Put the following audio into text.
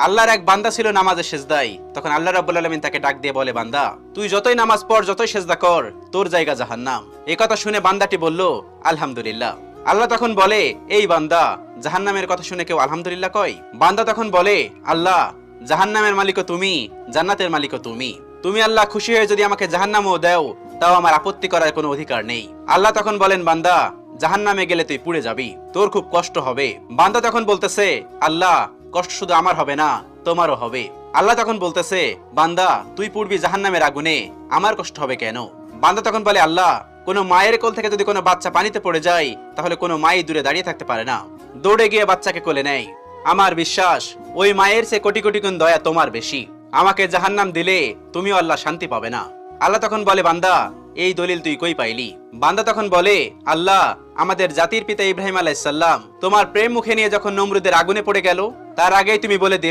আল্লাহর এক বান্দা ছিল নামাজে সেজদায়। তখন আল্লাহ রাব্বুল আলামিন তাকে ডাক দিয়ে বলে, বান্দা তুই যতই নামাজ পড়, যতই সেজদা কর, তোর জায়গা জাহান্নাম। এই কথা শুনে বান্দাটি বলল, আলহামদুলিল্লাহ। আল্লাহ তখন বলে, এই বান্দা, জাহান্নামের কথা শুনে কেউ আলহামদুলিল্লাহ কয়? বান্দা তখন বলে, আল্লাহ, জাহান্নামের মালিকও তুমি, জান্নাতের মালিকও তুমি। তুমি আল্লাহ খুশি হয়ে যদি আমাকে জাহান্নামও দাও, তাও আমার আপত্তি করার কোনো অধিকার নেই। আল্লাহ তখন বলেন, বান্দা, জাহান্নামে গেলে তুই পুড়ে যাবি, তোর খুব কষ্ট হবে। বান্দা তখন বলতেছে, আল্লাহ, কষ্ট শুধু আমার হবে না, তোমারও হবে। আল্লাহ তখন বলতেছে, বান্দা, তুই পুড়বি জাহান্নামের আগুনে, আমার কষ্ট হবে কেন? বান্দা তখন বলে, আল্লাহ, কোনো মায়ের কোল থেকে যদি কোনো বাচ্চা পানিতে পড়ে যায়, তাহলে কোনো মাই দূরে দাঁড়িয়ে থাকতে পারে না, দৌড়ে গিয়ে বাচ্চাকে কোলে নেয়। আমার বিশ্বাস ওই মায়ের চেয়ে কোটি কোটি গুণ দয়া তোমার বেশি। আমাকে জাহান্নাম দিলে তুমিও আল্লাহ শান্তি পাবে না। আল্লাহ তখন বলে, বান্দা, এই দলিল তুই কই পাইলি? বান্দা তখন বলে, আল্লাহ, আমাদের জাতির পিতা ইব্রাহিম আলাইহিস সালাম তোমার প্রেম মুখে নিয়ে যখন নমরুদের আগুনে পড়ে গেল, তার আগেই তুমি বলে দিলে